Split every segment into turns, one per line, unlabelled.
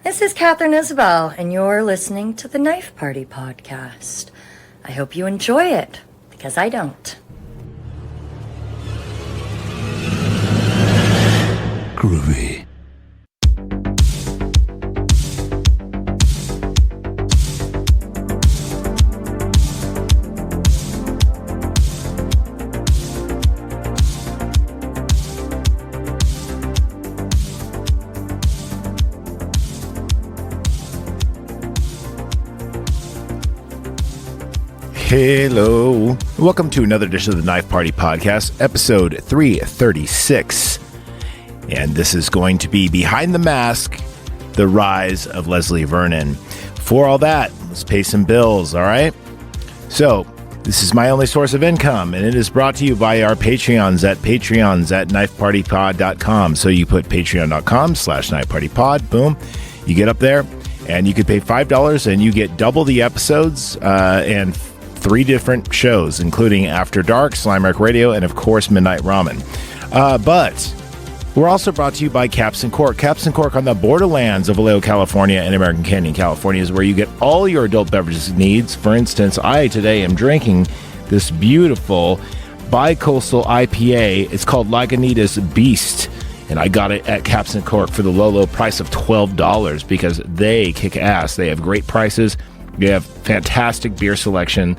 This is Catherine Isabel, and you're listening to the Knife Party podcast. I hope you enjoy it, because I don't.
Groovy. Hello. Welcome to another edition of the Knife Party Podcast, episode 336. And this is going to be Behind the Mask, the rise of Leslie Vernon. For all that, let's pay some bills, all right? So, this is my only source of income, and it is brought to you by our Patreons at knifepartypod.com. So you put patreon.com/knifepartypod, boom, you get up there, and you could pay $5, and you get double the episodes, and 3 different shows, including After Dark, Slime Wreck Radio, and of course, Midnight Ramen. But we're also brought to you by Caps and Cork. Caps and Cork on the borderlands of Vallejo, California, and American Canyon, California is where you get all your adult beverages needs. For instance, I today am drinking this beautiful bi-coastal IPA. It's called Lagunitas Beast, and I got it at Caps and Cork for the low price of $12 because they kick ass. They have great prices. They have fantastic beer selection,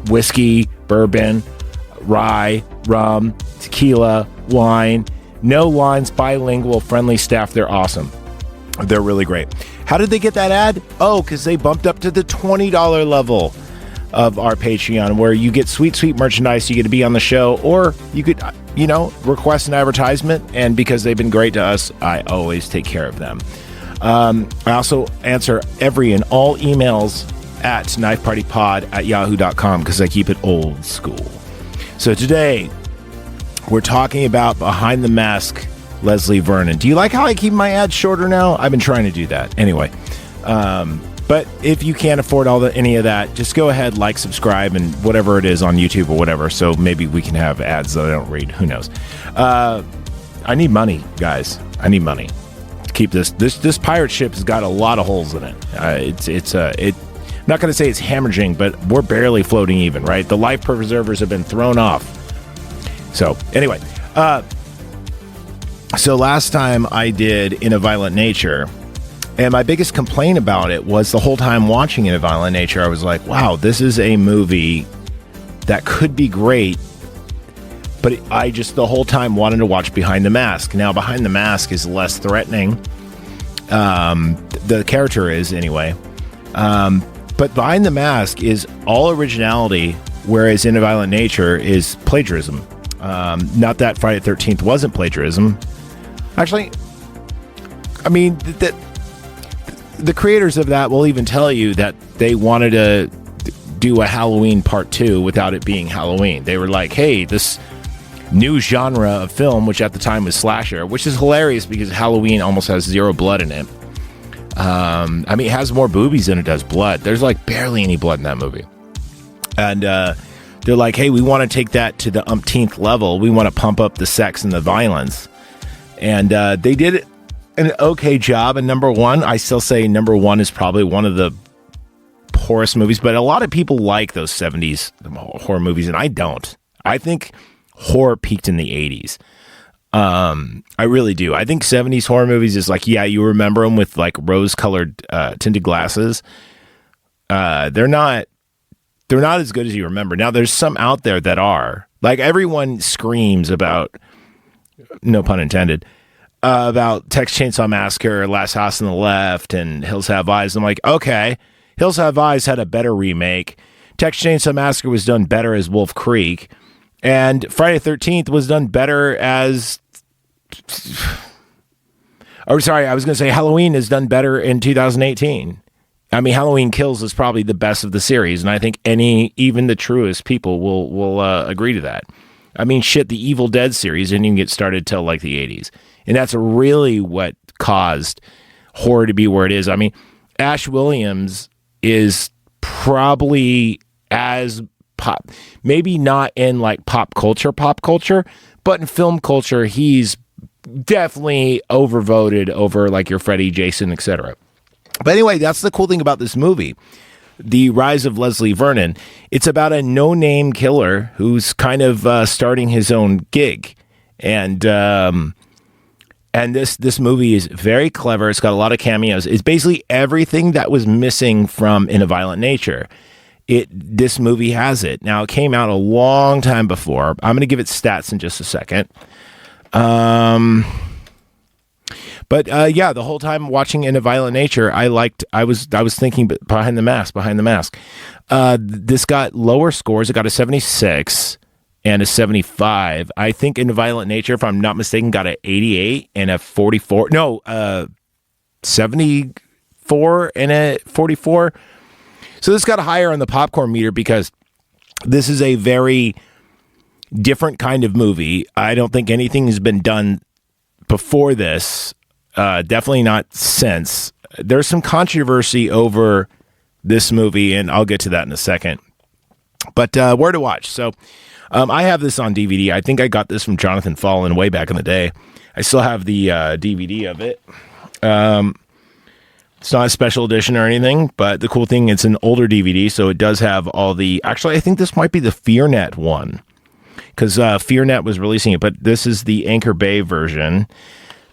whiskey, bourbon, rye, rum, tequila, wine. No lines, bilingual, friendly staff. They're awesome. They're really great. How did they get that ad? Oh, because they bumped up to the $20 level of our Patreon, where you get sweet, sweet merchandise. You get to be on the show, or you could, request an advertisement. And because they've been great to us, I always take care of them. I also answer every and all emails at knifepartypod@yahoo.com because I keep it old school. So today, we're talking about Behind the Mask, Leslie Vernon. Do you like how I keep my ads shorter now? I've been trying to do that. Anyway, but if you can't afford any of that, just go ahead, like, subscribe, and whatever it is on YouTube or whatever, so maybe we can have ads that I don't read. Who knows? I need money, guys. I need money. Keep this pirate ship has got a lot of holes in it. I'm not going to say it's hemorrhaging, but we're barely floating even, right? The life preservers have been thrown off. So anyway, so last time I did In a Violent Nature, and my biggest complaint about it was the whole time watching In a Violent Nature, I was like, wow, this is a movie that could be great. But I just the whole time wanted to watch Behind the Mask. Now, Behind the Mask is less threatening. The character is, anyway. But Behind the Mask is all originality, whereas In a Violent Nature is plagiarism. Not that Friday the 13th wasn't plagiarism. Actually, I mean, the creators of that will even tell you that they wanted to do a Halloween Part 2 without it being Halloween. They were like, hey, this new genre of film, which at the time was slasher, which is hilarious because Halloween almost has zero blood in it. It has more boobies than it does blood. There's like barely any blood in that movie. And they're like, hey, we want to take that to the umpteenth level. We want to pump up the sex and the violence. And they did an okay job. And number one, I still say number one is probably one of the poorest movies, but a lot of people like those 70s horror movies, and I don't. I think horror peaked in the 80s. I really do. I think 70s horror movies is like, yeah, you remember them with like rose-colored tinted glasses. They're not as good as you remember. Now, there's some out there that are. Like, everyone screams about, no pun intended, about Texas Chainsaw Massacre, Last House on the Left, and Hills Have Eyes. I'm like, okay, Hills Have Eyes had a better remake. Texas Chainsaw Massacre was done better as Wolf Creek. And Friday the 13th was done better as... Oh, sorry, I was going to say Halloween is done better in 2018. I mean, Halloween Kills is probably the best of the series, and I think even the truest people will agree to that. I mean, shit, the Evil Dead series didn't even get started till like the 80s. And that's really what caused horror to be where it is. I mean, Ash Williams is probably as pop, maybe not in like pop culture, but in film culture, he's definitely overvoted over like your Freddy, Jason, etc. But anyway, that's the cool thing about this movie, The Rise of Leslie Vernon. It's about a no-name killer who's kind of starting his own gig, and this movie is very clever. It's got a lot of cameos. It's basically everything that was missing from In a Violent Nature. This movie has it. Now, it came out a long time before. I'm going to give it stats in just a second. But yeah, the whole time watching In a Violent Nature, I was thinking Behind the Mask. This got lower scores. It got a 76 and a 75. I think In a Violent Nature, if I'm not mistaken, got an 88 and a 44. No, 74 and a 44. So this got higher on the popcorn meter because this is a very different kind of movie. I don't think anything has been done before this. Definitely not since. There's some controversy over this movie, and I'll get to that in a second. But where to watch? So I have this on DVD. I think I got this from Jonathan Fallon way back in the day. I still have the DVD of it. It's not a special edition or anything, but the cool thing, it's an older DVD, so it does have all the... Actually, I think this might be the FearNet one, because FearNet was releasing it, but this is the Anchor Bay version.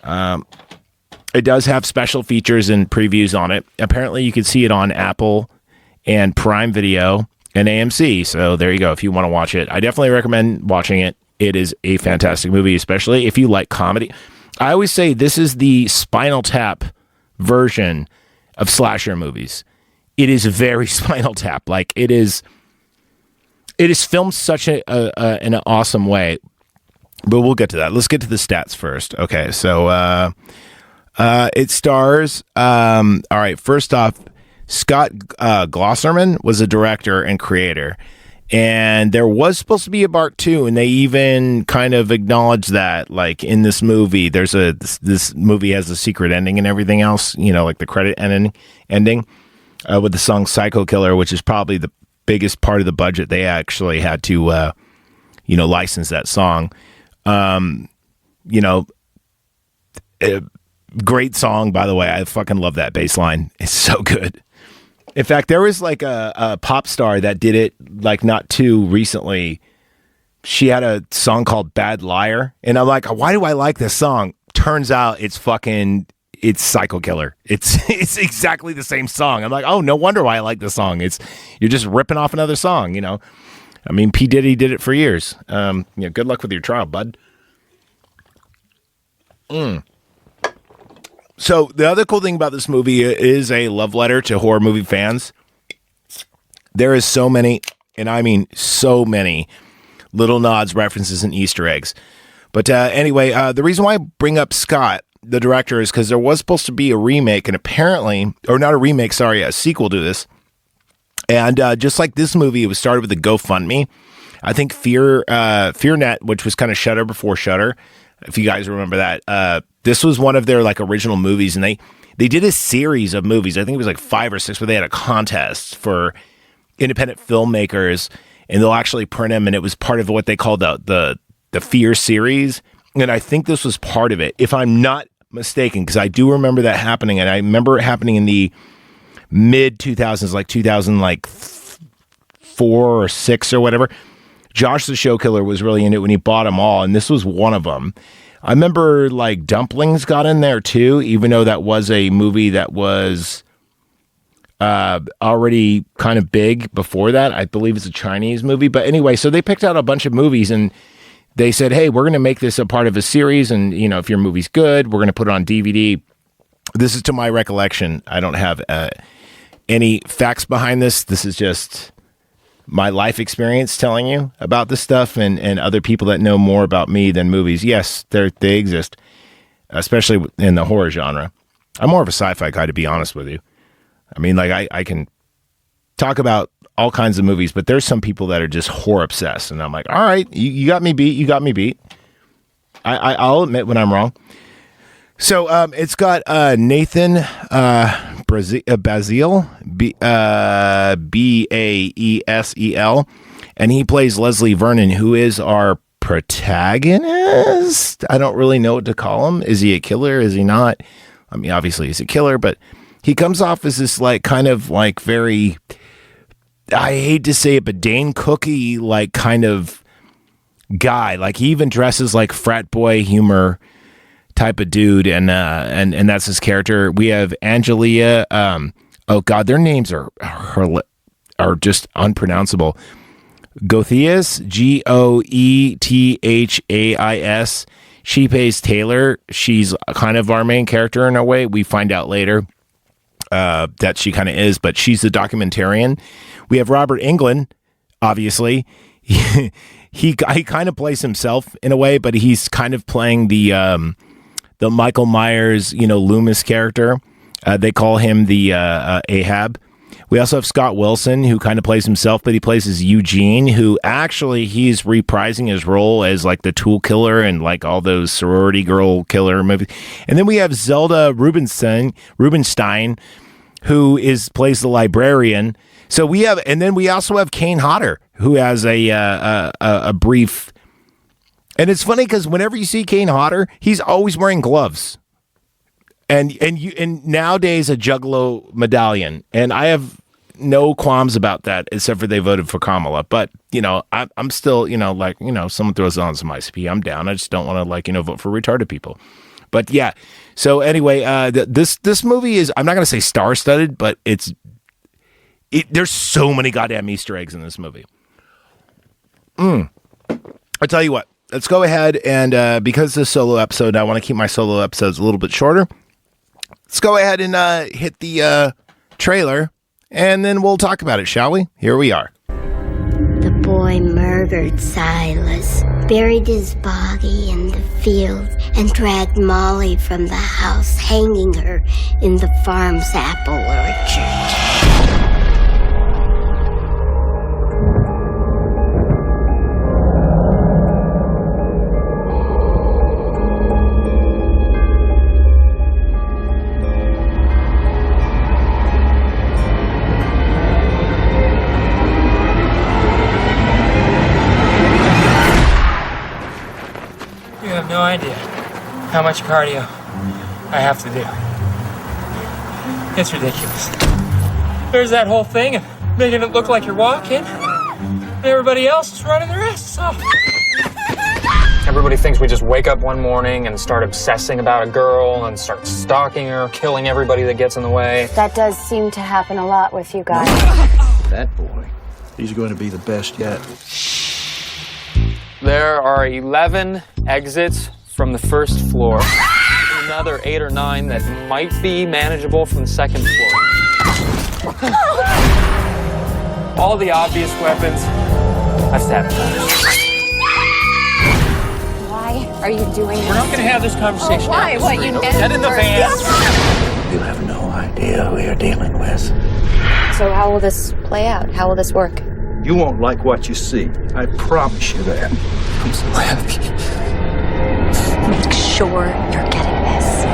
It does have special features and previews on it. Apparently, you can see it on Apple and Prime Video and AMC, so there you go if you want to watch it. I definitely recommend watching it. It is a fantastic movie, especially if you like comedy. I always say this is the Spinal Tap version of slasher movies. It is very Spinal Tap. Like, it is filmed such an awesome way. But we'll get to that. Let's get to the stats first. Okay, so it stars... all right, first off, Scott Glosserman was a director and creator. And there was supposed to be a part 2, and they even kind of acknowledged that, like, in this movie, this movie has a secret ending and everything else, you know, like the credit ending with the song Psycho Killer, which is probably the biggest part of the budget. They actually had to, license that song. Great song, by the way. I fucking love that bass line. It's so good. In fact, there was like a pop star that did it like not too recently. She had a song called Bad Liar. And I'm like, why do I like this song? Turns out it's Psycho Killer. It's exactly the same song. I'm like, oh, no wonder why I like this song. You're just ripping off another song, you know? I mean, P. Diddy did it for years. Good luck with your trial, bud. So the other cool thing about this movie is a love letter to horror movie fans. There is so many, and I mean so many, little nods, references, and Easter eggs. But anyway, the reason why I bring up Scott, the director, is because there was supposed to be a remake, and apparently, or not a remake, sorry, a sequel to this. And just like this movie, it was started with a GoFundMe. I think FearNet, which was kind of Shudder before Shudder, if you guys remember that. This was one of their like original movies, and they did a series of movies. I think it was like 5 or 6, where they had a contest for independent filmmakers, and they'll actually print them. And it was part of what they called the Fear series. And I think this was part of it, if I'm not mistaken, because I do remember that happening, and I remember it happening in the mid 2000s, like 2004 or 6 or whatever. Josh the Show Killer was really in it when he bought them all, and this was one of them. I remember like Dumplings got in there too, even though that was a movie that was already kind of big before that. I believe it's a Chinese movie. But anyway, so they picked out a bunch of movies, and they said, hey, we're going to make this a part of a series. And, you know, if your movie's good, we're going to put it on DVD. This is to my recollection. I don't have any facts behind this. This is just my life experience telling you about this stuff, and other people that know more about me than movies. Yes, they exist, especially in the horror genre. I'm more of a sci-fi guy, to be honest with you. I mean, like, I can talk about all kinds of movies, but there's some people that are just horror obsessed, and I'm like, all right, you got me beat. You got me beat. I'll admit when I'm wrong. So it's got Nathan Baesel, Baesel, and he plays Leslie Vernon, who is our protagonist. I don't really know what to call him. Is he a killer? Is he not? I mean, obviously he's a killer, but he comes off as this like kind of like very, I hate to say it, but Dane Cookie like kind of guy. Like he even dresses like frat boy humor type of dude, and that's his character. We have Angelia. Oh God, their names are just unpronounceable. Goetheus, Goethais. She plays Taylor. She's kind of our main character in a way. We find out later that she kind of is, but she's the documentarian. We have Robert Englund, obviously. He kind of plays himself in a way, but he's kind of playing the Michael Myers, Loomis character. They call him the Ahab. We also have Scott Wilson, who kind of plays himself, but he plays as Eugene, who actually he's reprising his role as like the tool killer and like all those sorority girl killer movies. And then we have Zelda Rubinstein, who plays the librarian. So we have, and then we also have Kane Hodder, who has a brief. And it's funny because whenever you see Kane Hodder, he's always wearing gloves. And nowadays a Juggalo medallion, and I have no qualms about that, except for they voted for Kamala. But I'm still someone throws on some ICP, I'm down. I just don't want to vote for retarded people. But yeah, so anyway, this movie is, I'm not going to say star-studded, but there's so many goddamn Easter eggs in this movie. I tell you what, let's go ahead and because this solo episode, I want to keep my solo episodes a little bit shorter. Let's go ahead and hit the trailer, and then we'll talk about it, shall we? Here we are.
The boy murdered Silas, buried his body in the field, and dragged Molly from the house, hanging her in the farm's apple orchard.
No idea how much cardio I have to do. It's ridiculous. There's that whole thing of making it look like you're walking, and everybody else is running their asses off. Everybody thinks we just wake up one morning and start obsessing about a girl and start stalking her, killing everybody that gets in the way.
That does seem to happen a lot with you guys.
That boy, he's going to be the best yet.
There are 11 exits from the first floor, and another 8 or 9 that might be manageable from the second floor. All the obvious weapons I've sabotaged.
Why are you doing this?
We're not going to have this conversation.
Oh, why?
Out
What,
the
you
street.
did?
Get in the van.
You have no idea who you're dealing with.
So how will this play out? How will this work?
You won't like what you see. I promise you that.
I'm so happy.
Make sure you're getting this.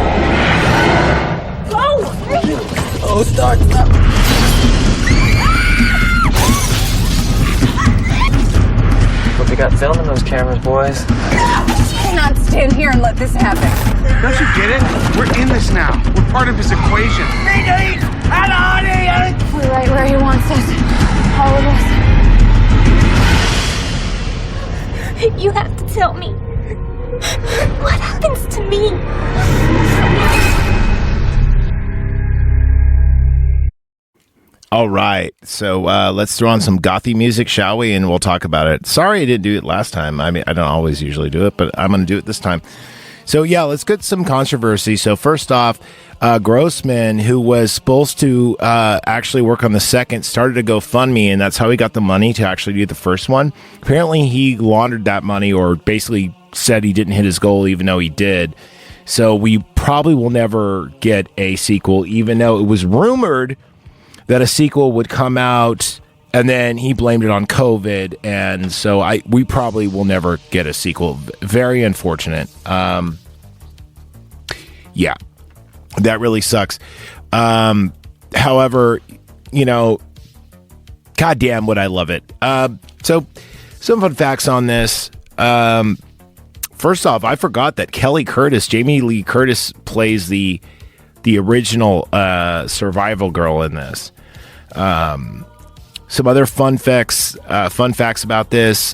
Oh, start. What we got filming those cameras, boys?
Cannot stand here and let this happen.
Don't you get it? We're in this now. We're part of his equation.
We're right where he wants us. All of us.
You have to tell me. What happens to me?
All right, so let's throw on some gothy music, shall we? And we'll talk about it. Sorry I didn't do it last time. I mean, I don't always usually do it, but I'm going to do it this time. So yeah, let's get some controversy. So first off, Grossman, who was supposed to actually work on the second, started a GoFundMe, and that's how he got the money to actually do the first one. Apparently, he laundered that money, or basically said he didn't hit his goal, even though he did. So we probably will never get a sequel, even though it was rumored that a sequel would come out, and then he blamed it on COVID, and so we probably will never get a sequel. Very unfortunate. Yeah, that really sucks. However, goddamn would I love it. So some fun facts on this. First off, I forgot that Jamie Lee Curtis plays the original survival girl in this. Some other fun facts about this.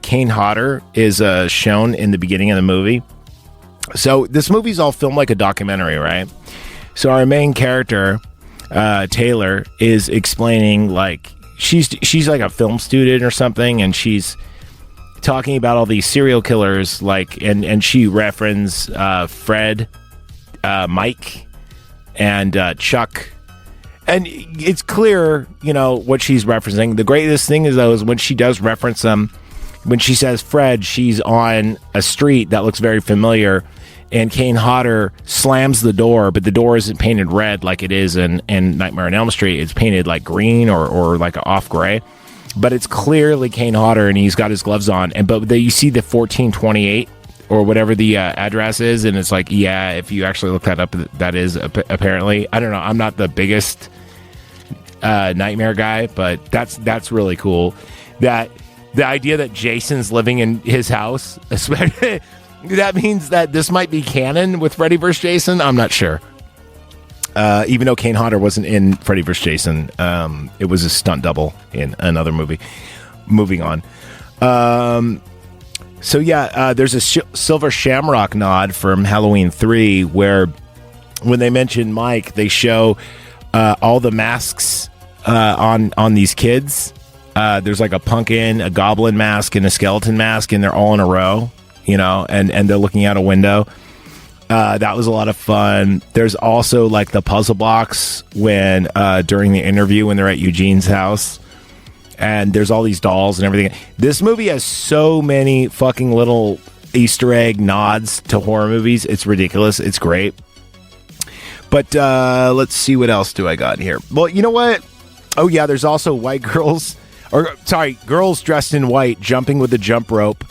Kane Hodder is shown in the beginning of the movie. So this movie's all filmed like a documentary, right? So our main character, Taylor, is explaining, like, she's like a film student or something, and she's talking about all these serial killers, like, and she referenced Fred, Mike, and Chuck. And it's clear, what she's referencing. The greatest thing is, though, is when she does reference them, when she says Fred, she's on a street that looks very familiar, and Kane Hodder slams the door, but the door isn't painted red like it is in Nightmare on Elm Street. It's painted like green or like off gray. But it's clearly Kane Hodder, and he's got his gloves on. But you see the 1428 or whatever the address is, and it's like, yeah, if you actually look that up, that is apparently. I don't know. I'm not the biggest Nightmare guy, but that's really cool. That the idea that Jason's living in his house, especially, that means that this might be canon with Freddy vs. Jason. I'm not sure. Even though Kane Hodder wasn't in Freddy vs. Jason, it was a stunt double in another movie. Moving on. There's a Silver Shamrock nod from Halloween 3 where when they mention Mike, they show all the masks on these kids. There's like a pumpkin, a goblin mask, and a skeleton mask, and they're all in a row, and they're looking out a window. That was a lot of fun. There's also like the puzzle box when during the interview when they're at Eugene's house, and there's all these dolls and everything. This movie has so many fucking little Easter egg nods to horror movies. It's ridiculous. It's great. But let's see, what else do I got here? Well, you know what? Oh yeah, there's also girls dressed in white jumping with a jump rope.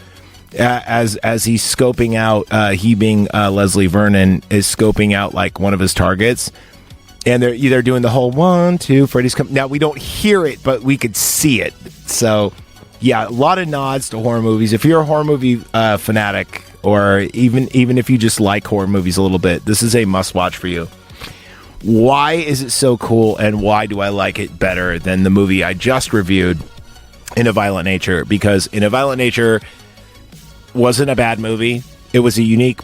As he's scoping out, he being Leslie Vernon is scoping out like one of his targets, and they're either doing the whole 1, 2, Freddy's coming. Now we don't hear it, but we could see it. So yeah, a lot of nods to horror movies. If you're a horror movie fanatic, or even if you just like horror movies a little bit, this is a must-watch for you. Why is it so cool, and why do I like it better than the movie I just reviewed, In a Violent Nature? Because In a Violent Nature wasn't a bad movie. It was a unique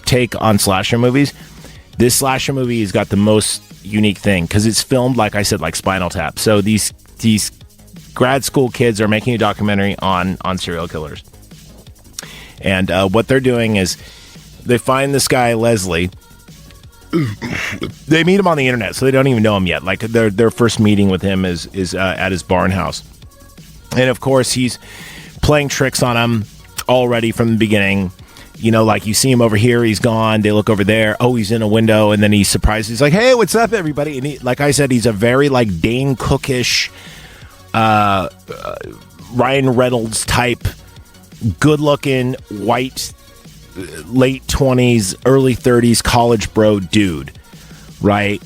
take on slasher movies. This slasher movie has got the most unique thing because it's filmed, like I said, like Spinal Tap. So these grad school kids are making a documentary on serial killers. And what they're doing is they find this guy, Leslie. They meet him on the internet, so they don't even know him yet. Like their first meeting with him is at his barn house. And of course, he's playing tricks on him already from the beginning. Like you see him over here, he's gone. They look over there. Oh, he's in a window, and then he's surprised. He's like, "Hey, what's up, everybody?" And he, like I said, he's a very like Dane Cookish, Ryan Reynolds type, good-looking, white, late 20s, early 30s college bro dude, right?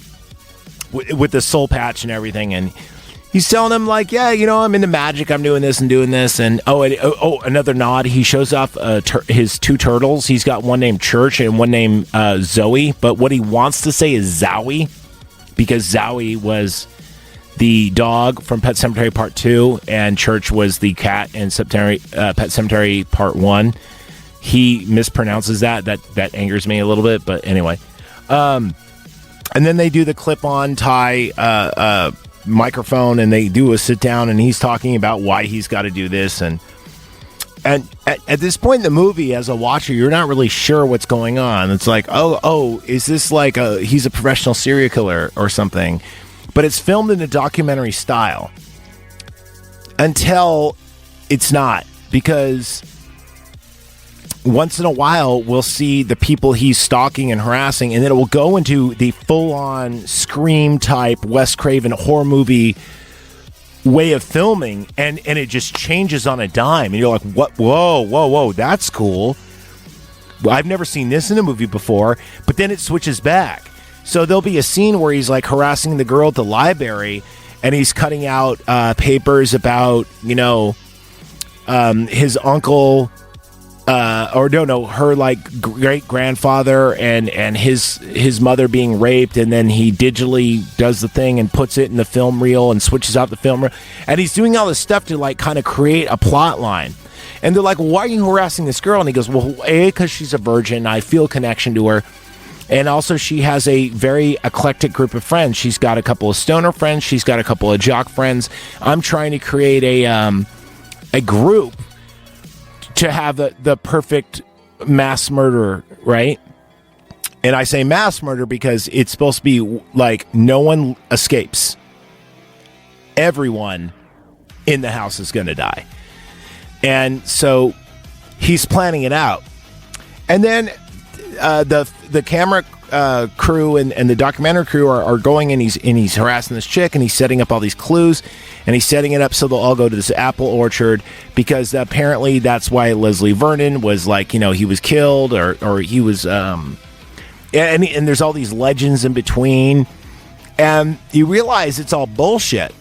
With the soul patch and everything, and he's telling them like, yeah, I'm into magic. I'm doing this. And another nod. He shows off his two turtles. He's got one named Church and one named Zoe. But what he wants to say is Zowie, because Zowie was the dog from Pet Sematary Part 2, and Church was the cat in Pet Sematary Part 1. He mispronounces that. That angers me a little bit. But anyway, and then they do the clip-on tie microphone, and they do a sit down, and he's talking about why he's got to do this, and at this point in the movie, as a watcher, you're not really sure what's going on. It's like, oh, is this like he's a professional serial killer or something? But it's filmed in a documentary style until it's not, because once in a while we'll see the people he's stalking and harassing, and then it will go into the full-on Scream type Wes Craven horror movie way of filming, and it just changes on a dime, and you're like, what? Whoa, that's cool. Well, I've never seen this in a movie before. But then it switches back. So there'll be a scene where he's like harassing the girl at the library, and he's cutting out papers about his uncle, her like great grandfather and his mother being raped, and then he digitally does the thing and puts it in the film reel and switches out the film reel, and he's doing all this stuff to like kind of create a plot line. And they're like, well, why are you harassing this girl? And he goes, well, because she's a virgin, I feel a connection to her. And also, she has a very eclectic group of friends. She's got a couple of stoner friends. She's got a couple of jock friends. I'm trying to create a group to have the perfect mass murder, right? And I say mass murder because it's supposed to be like no one escapes. Everyone in the house is going to die. And so he's planning it out. And then the camera crew and the documentary crew are going, and he's harassing this chick, and he's setting up all these clues, and he's setting it up so they'll all go to this apple orchard, because apparently that's why Leslie Vernon was like, he was killed or he was and there's all these legends in between, and you realize it's all bullshit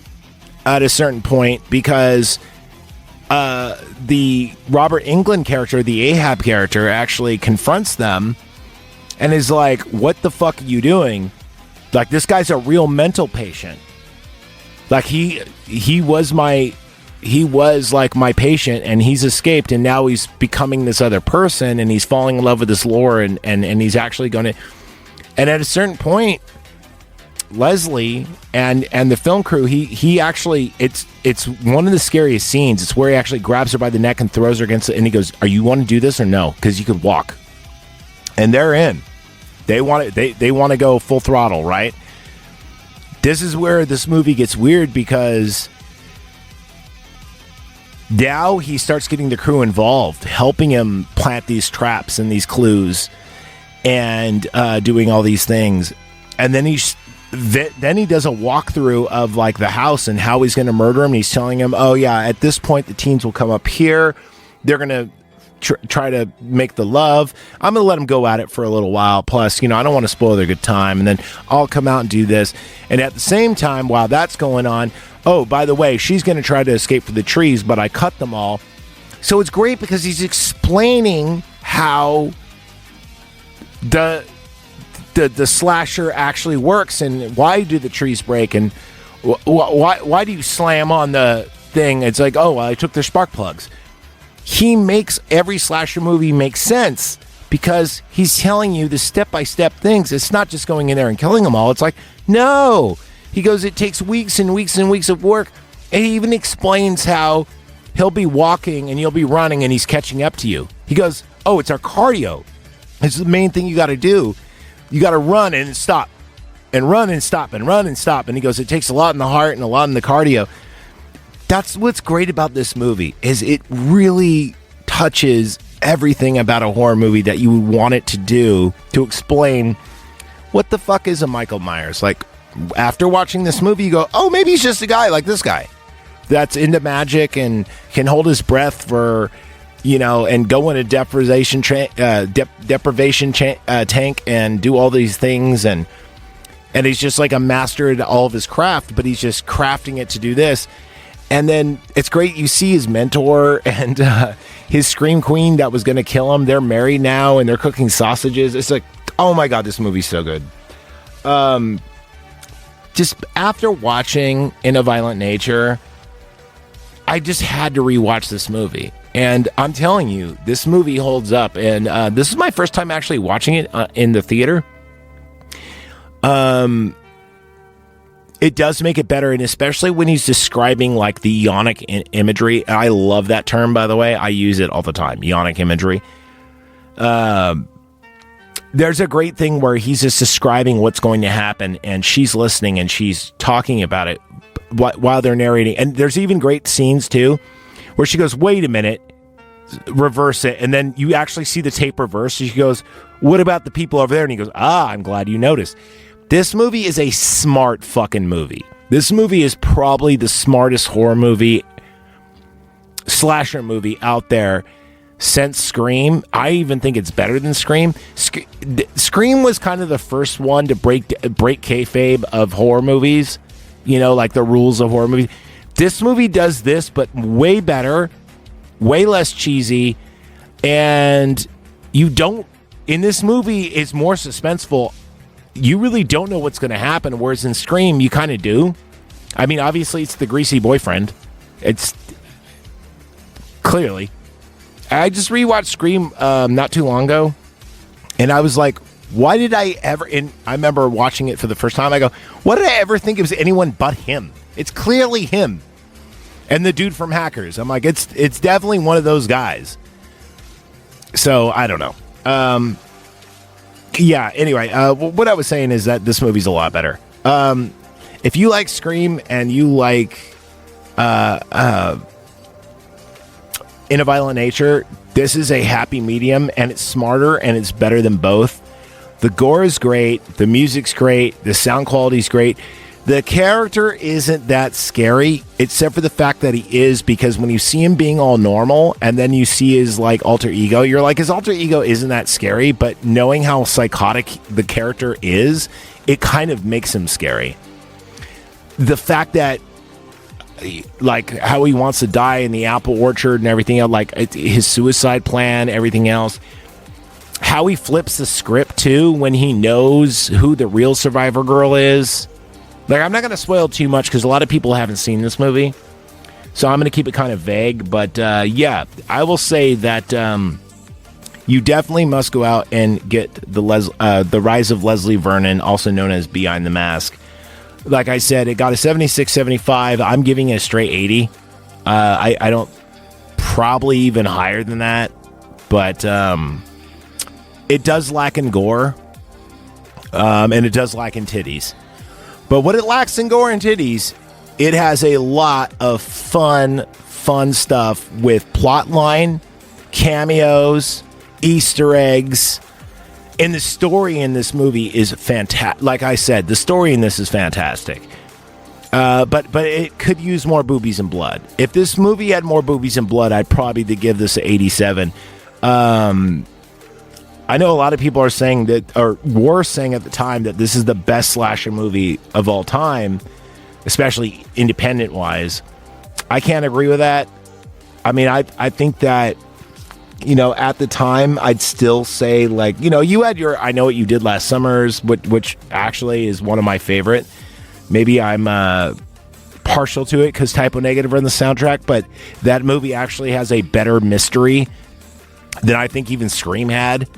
at a certain point, because the Robert Englund character, the Ahab character, actually confronts them and is like, what the fuck are you doing? Like, this guy's a real mental patient. Like, he was like my patient, and he's escaped, and now he's becoming this other person, and he's falling in love with this lore, and he's actually going to... And at a certain point, Leslie and the film crew, he actually, it's one of the scariest scenes. It's where he actually grabs her by the neck and throws her against it, and he goes, "Are you want to do this or no? Because you could walk." And they're in. They want to go full throttle, right? This is where this movie gets weird, because now he starts getting the crew involved, helping him plant these traps and these clues, and doing all these things. And then he does a walkthrough of like the house and how he's going to murder him. And he's telling him, oh yeah, at this point the teens will come up here. They're going to try to make the love. I'm going to let them go at it for a little while. Plus, I don't want to spoil their good time. And then I'll come out and do this. And at the same time, while that's going on, oh, by the way, she's going to try to escape for the trees, but I cut them all. So it's great because he's explaining how the slasher actually works, and why do the trees break, and why do you slam on the thing? It's like, oh, well, I took their spark plugs. He makes every slasher movie make sense, because he's telling you the step-by-step things. It's not just going in there and killing them all. It's like, no. He goes, it takes weeks and weeks and weeks of work. And he even explains how he'll be walking and you'll be running and he's catching up to you. He goes, oh, it's our cardio. It's the main thing you got to do. You got to run and stop, and run and stop, and run and stop. And he goes, it takes a lot in the heart and a lot in the cardio. That's what's great about this movie, is it really touches everything about a horror movie that you would want it to do, to explain what the fuck is a Michael Myers. Like, after watching this movie, you go, oh, maybe he's just a guy like this guy that's into magic and can hold his breath for, and go in a deprivation tank and do all these things, and he's just like a master at all of his craft, but he's just crafting it to do this. And then it's great, you see his mentor and his scream queen that was going to kill him. They're married now and they're cooking sausages. It's like, oh my god, this movie's so good. Just after watching In a Violent Nature, I just had to rewatch this movie. And I'm telling you, this movie holds up. And this is my first time actually watching it in the theater. It does make it better, and especially when he's describing like the yonic imagery. I love that term, by the way. I use it all the time, yonic imagery. There's a great thing where he's just describing what's going to happen, and she's listening, and she's talking about it while they're narrating. And there's even great scenes, too, where she goes, wait a minute, reverse it. And then you actually see the tape reverse. She goes, what about the people over there? And he goes, I'm glad you noticed. This movie is a smart fucking movie. This movie is probably the smartest horror movie, slasher movie out there since Scream. I even think it's better than Scream. Scream was kind of the first one to break kayfabe of horror movies, like the rules of horror movies. This movie does this, but way better, way less cheesy, and you don't, in this movie, it's more suspenseful. You really don't know what's going to happen, whereas in Scream, you kind of do. I mean, obviously, it's the greasy boyfriend. It's clearly. I just rewatched Scream not too long ago, and I was like, why did I ever, and I remember watching it for the first time, I go, what did I ever think it was anyone but him? It's clearly him. And the dude from Hackers. I'm like, it's definitely one of those guys. So, I don't know. Yeah, anyway, what I was saying is that this movie's a lot better. If you like Scream and you like In a Violent Nature, this is a happy medium, and it's smarter and it's better than both. The gore is great, the music's great, the sound quality's great. The character isn't that scary, except for the fact that he is, because when you see him being all normal and then you see his like alter ego, you're like, his alter ego isn't that scary, but knowing how psychotic the character is, it kind of makes him scary. The fact that like how he wants to die in the apple orchard and everything else, like his suicide plan, everything else, how he flips the script too when he knows who the real survivor girl is. Like, I'm not going to spoil too much because a lot of people haven't seen this movie, so I'm going to keep it kind of vague. But yeah, I will say that you definitely must go out and get the Rise of Leslie Vernon, also known as Behind the Mask. Like I said, it got a 76, 75. I'm giving it a straight 80. I don't, probably even higher than that, but it does lack in gore, and it does lack in titties. But what it lacks in gore and titties, it has a lot of fun stuff with plot line, cameos, Easter eggs, and the story in this movie is fantastic. Like I said, the story in this is fantastic. But it could use more boobies and blood. If this movie had more boobies and blood, I'd probably give this an 87. I know a lot of people are saying that, or were saying at the time, that this is the best slasher movie of all time, especially independent-wise. I can't agree with that. I mean, I think that, you know, at the time, I'd still say, like, you know, you had your I Know What You Did Last Summers, which actually is one of my favorite. Maybe I'm partial to it because Typo Negative are in the soundtrack, but that movie actually has a better mystery than I think even Scream had.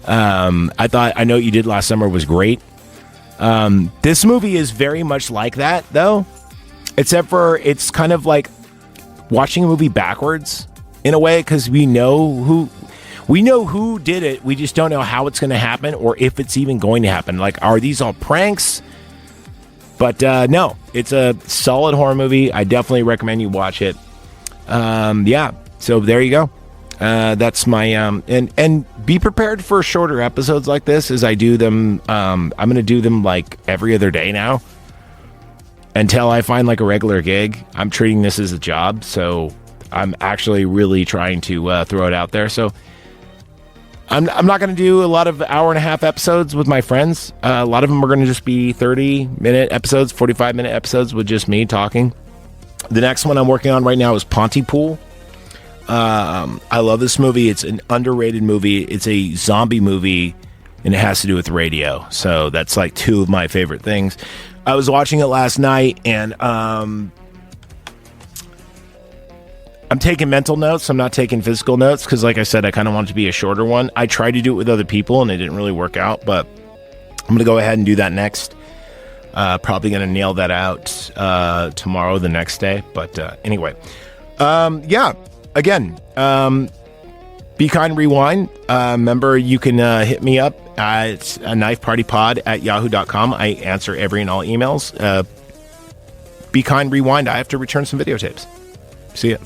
I thought I Know What You Did Last Summer was great. This movie is very much like that, though, except for it's kind of like watching a movie backwards in a way, because we know who did it. We just don't know how it's going to happen or if it's even going to happen. Like, are these all pranks? But no, it's a solid horror movie. I definitely recommend you watch it. Yeah, so there you go. That's my and be prepared for shorter episodes like this as I do them. I'm gonna do them like every other day now until I find like a regular gig. I'm treating this as a job, so I'm actually really trying to throw it out there. So I'm not gonna do a lot of hour-and-a-half episodes with my friends. A lot of them are gonna just be 30-minute episodes, 45-minute episodes with just me talking. The next one I'm working on right now is Pontypool. I love this movie. It's an underrated movie. It's a zombie movie, and it has to do with radio. So that's like two of my favorite things. I was watching it last night, and I'm taking mental notes. I'm not taking physical notes because, like I said, I kind of want it to be a shorter one. I tried to do it with other people, and it didn't really work out, but I'm going to go ahead and do that next. Probably going to nail that out tomorrow, the next day. But anyway, yeah. Again, Be Kind Rewind. Remember, you can hit me up at knifepartypod@yahoo.com. I answer every and all emails. Be Kind Rewind. I have to return some videotapes. See ya.